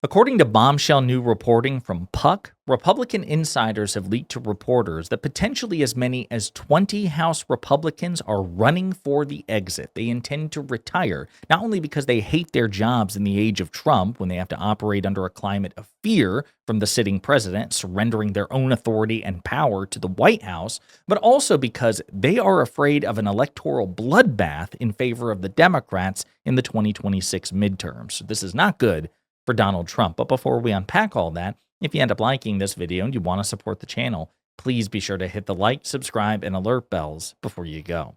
According to bombshell new reporting from Puck, Republican insiders have leaked to reporters that potentially as many as 20 House Republicans are running for the exit. They intend to retire, not only because they hate their jobs in the age of Trump when they have to operate under a climate of fear from the sitting president, surrendering their own authority and power to the White House, but also because they are afraid of an electoral bloodbath in favor of the Democrats in the 2026 midterms. So this is not good for Donald Trump. But before we unpack all that, if you end up liking this video and you want to support the channel, please be sure to hit the like, subscribe, and alert bells before you go.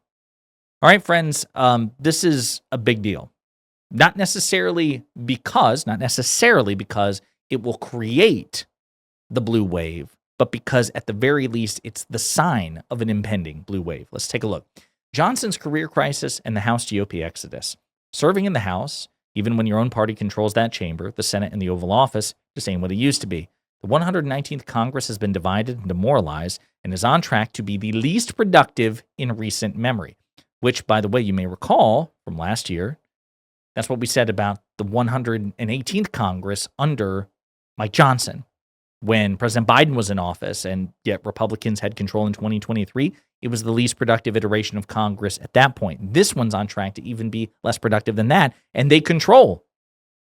All right, friends, this is a big deal. Not necessarily because it will create the blue wave, but because at the very least, it's the sign of an impending blue wave. Let's take a look. Johnson's career crisis and the House GOP exodus. Serving in the House, even when your own party controls that chamber, the Senate and the Oval Office just ain't what it used to be. The 119th Congress has been divided and demoralized and is on track to be the least productive in recent memory, which, by the way, you may recall from last year, that's what we said about the 118th Congress under Mike Johnson. When President Biden was in office and yet Republicans had control in 2023, it was the least productive iteration of Congress at that point. This one's on track to even be less productive than that, and they control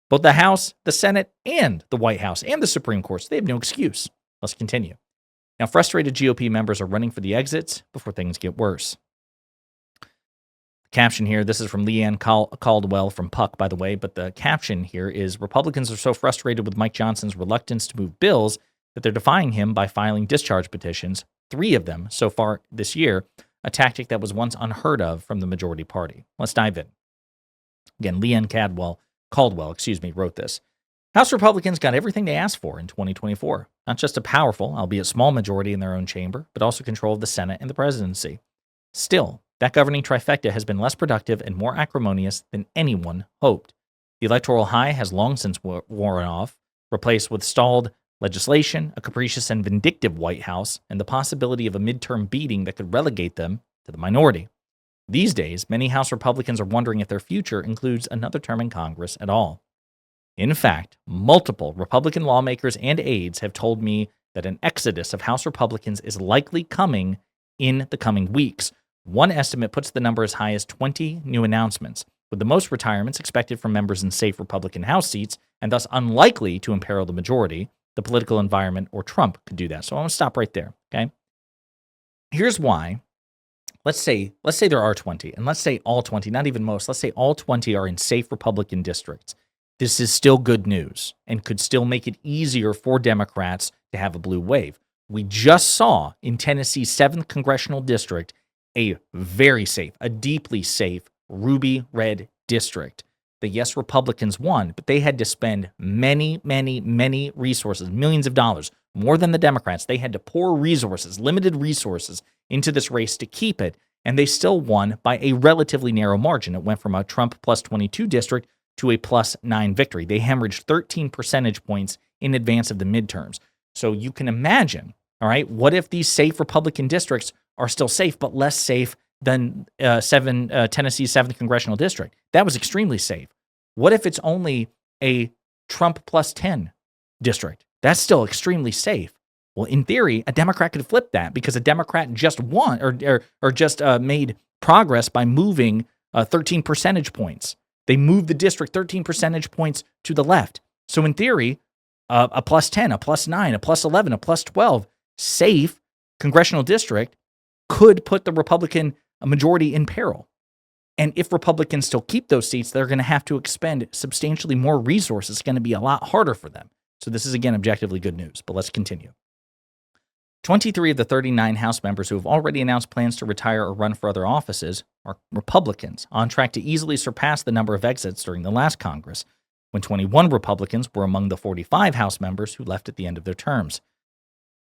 both the House, the Senate, and the White House, and the Supreme Court. So they have no excuse. Let's continue. Now, frustrated GOP members are running for the exits before things get worse. Caption here, this is from Leanne Caldwell from Puck, by the way, but the caption here is Republicans are so frustrated with Mike Johnson's reluctance to move bills that they're defying him by filing discharge petitions, 3 of them so far this year, a tactic that was once unheard of from the majority party. Let's dive in. Again, Leanne Caldwell, wrote this. House Republicans got everything they asked for in 2024, not just a powerful, albeit small majority in their own chamber, but also control of the Senate and the presidency. Still, that governing trifecta has been less productive and more acrimonious than anyone hoped. The electoral high has long since worn off, replaced with stalled legislation, a capricious and vindictive White House, and the possibility of a midterm beating that could relegate them to the minority. These days, many House Republicans are wondering if their future includes another term in Congress at all. In fact, multiple Republican lawmakers and aides have told me that an exodus of House Republicans is likely coming in the coming weeks. One estimate puts the number as high as 20 new announcements, with the most retirements expected from members in safe Republican House seats and thus unlikely to imperil the majority, the political environment, or Trump could do that. So I want to stop right there, okay? Here's why. Let's say there are 20, and let's say all 20, not even most, let's say all 20 are in safe Republican districts. This is still good news and could still make it easier for Democrats to have a blue wave. We just saw in Tennessee's 7th congressional district a very safe, a deeply safe ruby red district. The yes Republicans won, but they had to spend many resources, millions of dollars, more than the Democrats. They had to pour resources, limited resources, into this race to keep it, and they still won by a relatively narrow margin. It went from a Trump plus 22 district to a plus 9 victory. They hemorrhaged 13 percentage points in advance of the midterms. So you can imagine, all right, what if these safe Republican districts are still safe, but less safe than Tennessee's 7th congressional district? That was extremely safe. What if it's only a Trump plus 10 district? That's still extremely safe. Well, in theory, a Democrat could flip that because a Democrat just won or just made progress by moving 13 percentage points. They moved the district 13 percentage points to the left. So in theory, a plus 10, a plus 9, a plus 11, a plus 12 safe congressional district could put the Republican majority in peril. And if Republicans still keep those seats, they're going to have to expend substantially more resources. It's going to be a lot harder for them. So this is, again, objectively good news. But let's continue. 23 of the 39 House members who have already announced plans to retire or run for other offices are Republicans, on track to easily surpass the number of exits during the last Congress, when 21 Republicans were among the 45 House members who left at the end of their terms.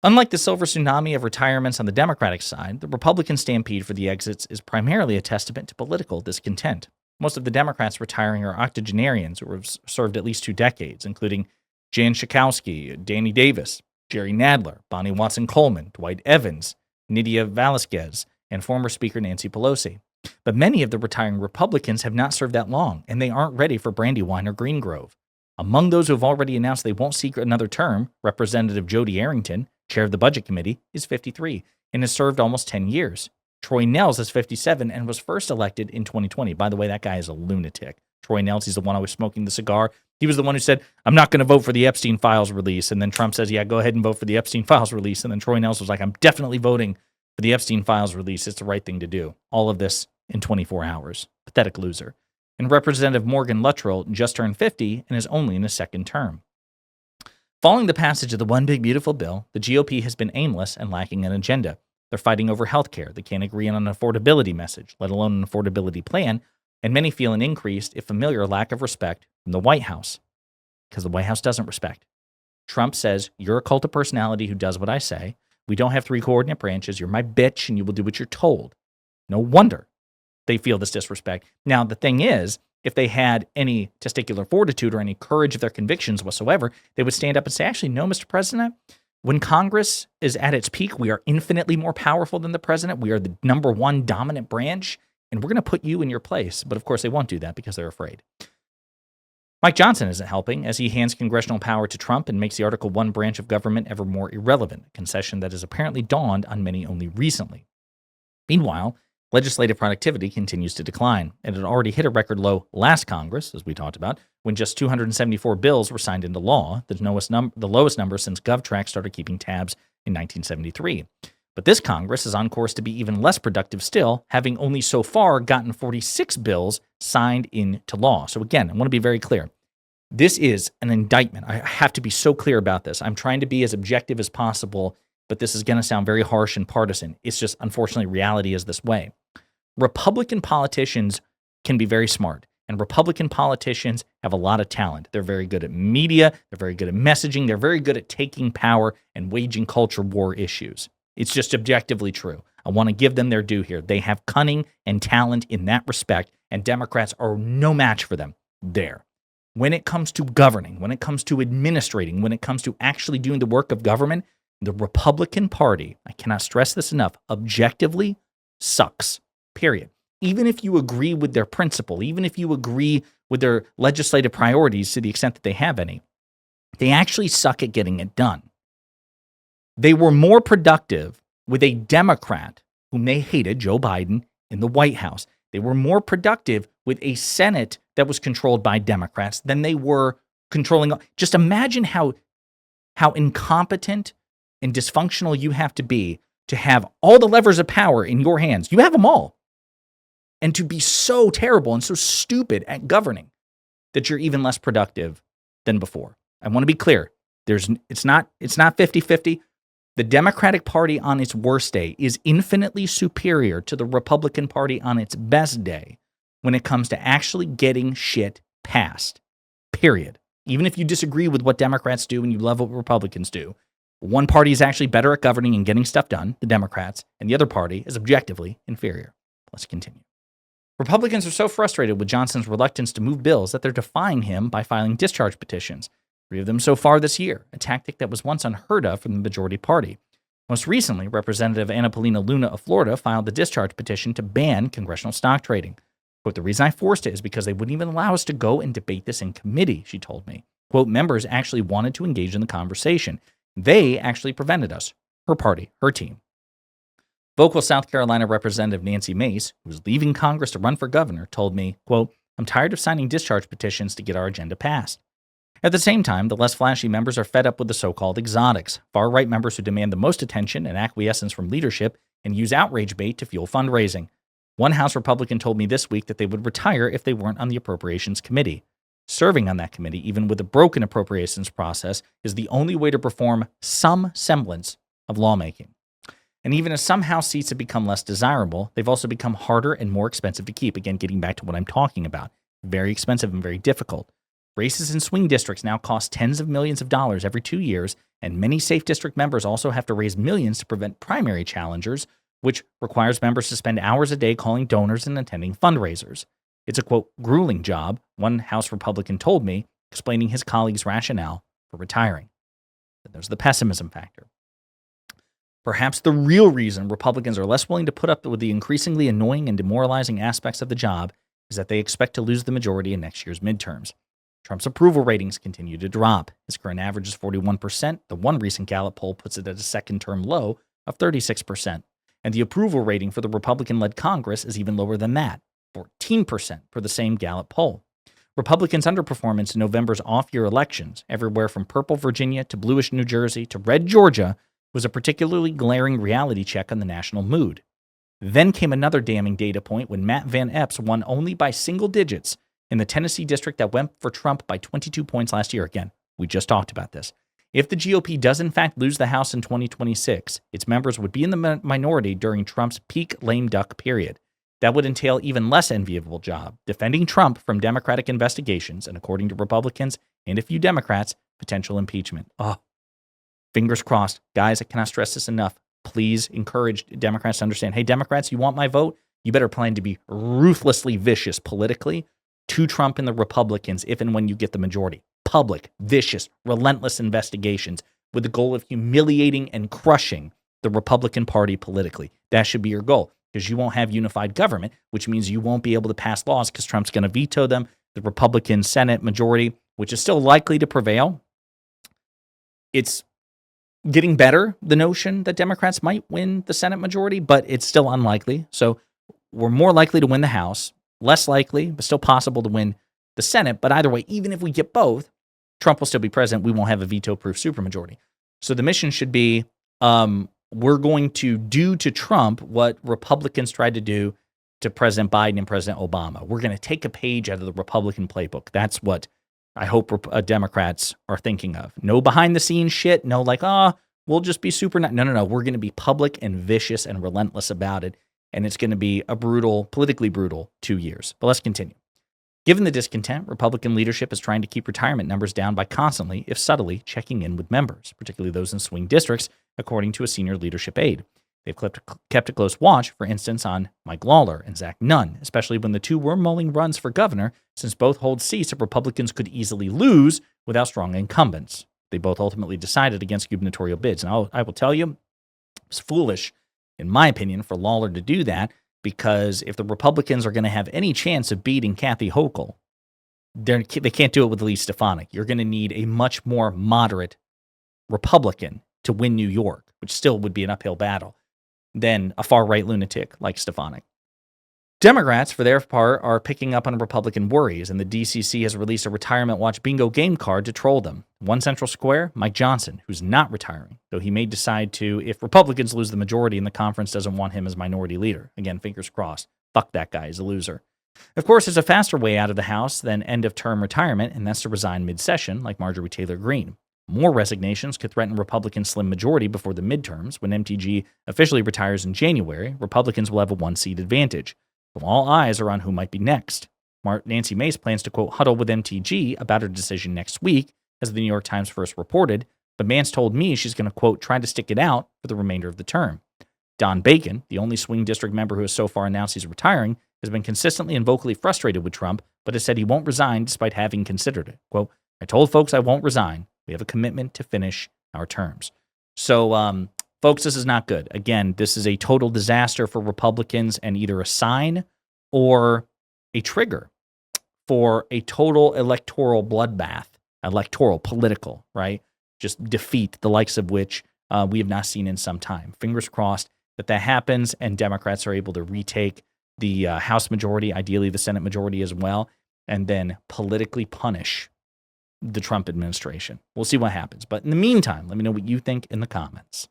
Unlike the silver tsunami of retirements on the Democratic side, the Republican stampede for the exits is primarily a testament to political discontent. Most of the Democrats retiring are octogenarians who have served at least 2 decades, including Jan Schakowsky, Danny Davis, Jerry Nadler, Bonnie Watson-Coleman, Dwight Evans, Nydia Velasquez, and former Speaker Nancy Pelosi. But many of the retiring Republicans have not served that long, and they aren't ready for Brandywine or Greengrove. Among those who have already announced they won't seek another term, Representative Jody Arrington, chair of the Budget Committee, is 53 and has served almost 10 years. Troy Nehls is 57 and was first elected in 2020. By the way, that guy is a lunatic. Troy Nehls, he's the one always smoking the cigar. He was the one who said, I'm not going to vote for the Epstein files release. And then Trump says, yeah, go ahead and vote for the Epstein files release. And then Troy Nehls was like, I'm definitely voting for the Epstein files release. It's the right thing to do. All of this in 24 hours. Pathetic loser. And Representative Morgan Luttrell just turned 50 and is only in his second term. Following the passage of the One Big Beautiful Bill, the GOP has been aimless and lacking an agenda. They're fighting over health care. They can't agree on an affordability message, let alone an affordability plan, and many feel an increased, if familiar, lack of respect from the White House, because the White House doesn't respect. Trump says, you're a cult of personality who does what I say. We don't have three coordinate branches. You're my bitch, and you will do what you're told. No wonder they feel this disrespect. Now, the thing is, if they had any testicular fortitude or any courage of their convictions whatsoever, they would stand up and say, actually, no, Mr. President, when Congress is at its peak, we are infinitely more powerful than the president. We are the number one dominant branch, and we're going to put you in your place. But of course, they won't do that because they're afraid. Mike Johnson isn't helping as he hands congressional power to Trump and makes the Article I branch of government ever more irrelevant, a concession that has apparently dawned on many only recently. Meanwhile, legislative productivity continues to decline, and it already hit a record low last Congress, as we talked about, when just 274 bills were signed into law, the lowest number since GovTrack started keeping tabs in 1973. But this Congress is on course to be even less productive still, having only so far gotten 46 bills signed into law. So again, I want to be very clear. This is an indictment. I have to be so clear about this. I'm trying to be as objective as possible, but this is going to sound very harsh and partisan. It's just, unfortunately, reality is this way. Republican politicians can be very smart, and Republican politicians have a lot of talent. They're very good at media. They're very good at messaging. They're very good at taking power and waging culture war issues. It's just objectively true. I want to give them their due here. They have cunning and talent in that respect, and Democrats are no match for them there. When it comes to governing, when it comes to administrating, when it comes to actually doing the work of government, the Republican Party, I cannot stress this enough, objectively sucks, period. Even if you agree with their principle, even if you agree with their legislative priorities to the extent that they have any, they actually suck at getting it done. They were more productive with a Democrat whom they hated, Joe Biden, in the White House. They were more productive with a Senate that was controlled by Democrats than they were controlling. Just imagine how incompetent and dysfunctional you have to have all the levers of power in your hands. You have them all. And to be so terrible and so stupid at governing that you're even less productive than before. I want to be clear. It's not 50-50. The Democratic Party on its worst day is infinitely superior to the Republican Party on its best day when it comes to actually getting shit passed. Period. Even if you disagree with what Democrats do and you love what Republicans do, one party is actually better at governing and getting stuff done, the Democrats, and the other party is objectively inferior. Let's continue. Republicans are so frustrated with Johnson's reluctance to move bills that they're defying him by filing discharge petitions. 3 of them so far this year, a tactic that was once unheard of from the majority party. Most recently, Representative Anna Paulina Luna of Florida filed the discharge petition to ban congressional stock trading. Quote, the reason I forced it is because they wouldn't even allow us to go and debate this in committee, she told me. Quote, members actually wanted to engage in the conversation. They actually prevented us, her party, her team. Vocal South Carolina Representative Nancy Mace, who was leaving Congress to run for governor, told me, quote, I'm tired of signing discharge petitions to get our agenda passed. At the same time, the less flashy members are fed up with the so-called exotics, far-right members who demand the most attention and acquiescence from leadership and use outrage bait to fuel fundraising. One House Republican told me this week that they would retire if they weren't on the Appropriations Committee. Serving on that committee, even with a broken appropriations process, is the only way to perform some semblance of lawmaking. And even as some House seats have become less desirable, they've also become harder and more expensive to keep. Again, getting back to what I'm talking about. Very expensive and very difficult. Races in swing districts now cost tens of millions of dollars every 2 years, and many safe district members also have to raise millions to prevent primary challengers, which requires members to spend hours a day calling donors and attending fundraisers. It's a, quote, grueling job, one House Republican told me, explaining his colleague's rationale for retiring. Then there's the pessimism factor. Perhaps the real reason Republicans are less willing to put up with the increasingly annoying and demoralizing aspects of the job is that they expect to lose the majority in next year's midterms. Trump's approval ratings continue to drop. His current average is 41%. The one recent Gallup poll puts it at a second-term low of 36%. And the approval rating for the Republican-led Congress is even lower than that, 14% for the same Gallup poll. Republicans' underperformance in November's off-year elections, everywhere from purple Virginia to bluish New Jersey to red Georgia, was a particularly glaring reality check on the national mood. Then came another damning data point when Matt Van Epps won only by single digits in the Tennessee district that went for Trump by 22 points last year. Again, we just talked about this. If the GOP does in fact lose the House in 2026, its members would be in the minority during Trump's peak lame duck period. That would entail even less enviable job, defending Trump from Democratic investigations and, according to Republicans and a few Democrats, potential impeachment. Oh, fingers crossed. Guys, I cannot stress this enough. Please encourage Democrats to understand, hey, Democrats, you want my vote? You better plan to be ruthlessly vicious politically to Trump and the Republicans if and when you get the majority. Public, vicious, relentless investigations with the goal of humiliating and crushing the Republican Party politically. That should be your goal, because you won't have unified government, which means you won't be able to pass laws because Trump's going to veto them. The Republican Senate majority, which is still likely to prevail, it's getting better, the notion that Democrats might win the Senate majority, but it's still unlikely. So we're more likely to win the House, less likely, but still possible to win the Senate. But either way, even if we get both, Trump will still be president. We won't have a veto-proof supermajority. So the mission should be, we're going to do to Trump what Republicans tried to do to President Biden and President Obama. We're going to take a page out of the Republican playbook. That's what I hope Democrats are thinking of. No behind-the-scenes shit. No like, we'll just be super nice. No. We're going to be public and vicious and relentless about it. And it's going to be a brutal, politically brutal 2 years. But let's continue. Given the discontent, Republican leadership is trying to keep retirement numbers down by constantly, if subtly, checking in with members, particularly those in swing districts, according to a senior leadership aide. They've kept a close watch, for instance, on Mike Lawler and Zach Nunn, especially when the two were mulling runs for governor, since both hold seats that Republicans could easily lose without strong incumbents. They both ultimately decided against gubernatorial bids. And I will tell you, it's foolish, in my opinion, for Lawler to do that, because if the Republicans are going to have any chance of beating Kathy Hochul, they can't do it with Lee Stefanik. You're going to need a much more moderate Republican to win New York, which still would be an uphill battle, than a far-right lunatic like Stefanik. Democrats, for their part, are picking up on Republican worries, and the DCC has released a retirement watch bingo game card to troll them. One central square, Mike Johnson, who's not retiring, though he may decide to if Republicans lose the majority and the conference doesn't want him as minority leader. Again, fingers crossed. Fuck that guy, he's a loser. Of course, there's a faster way out of the House than end-of-term retirement, and that's to resign mid-session, like Marjorie Taylor Greene. More resignations could threaten Republicans' slim majority before the midterms. When MTG officially retires in January, Republicans will have a one-seat advantage. So all eyes are on who might be next. Nancy Mace plans to, quote, huddle with MTG about her decision next week, as the New York Times first reported, but Mance told me she's going to, quote, try to stick it out for the remainder of the term. Don Bacon, the only swing district member who has so far announced he's retiring, has been consistently and vocally frustrated with Trump, but has said he won't resign despite having considered it. Quote, I told folks I won't resign. We have a commitment to finish our terms. So, folks, this is not good. Again, this is a total disaster for Republicans and either a sign or a trigger for a total electoral bloodbath, political, right? Just defeat, the likes of which we have not seen in some time. Fingers crossed that happens and Democrats are able to retake the House majority, ideally the Senate majority as well, and then politically punish the Trump administration. We'll see what happens. But in the meantime, let me know what you think in the comments.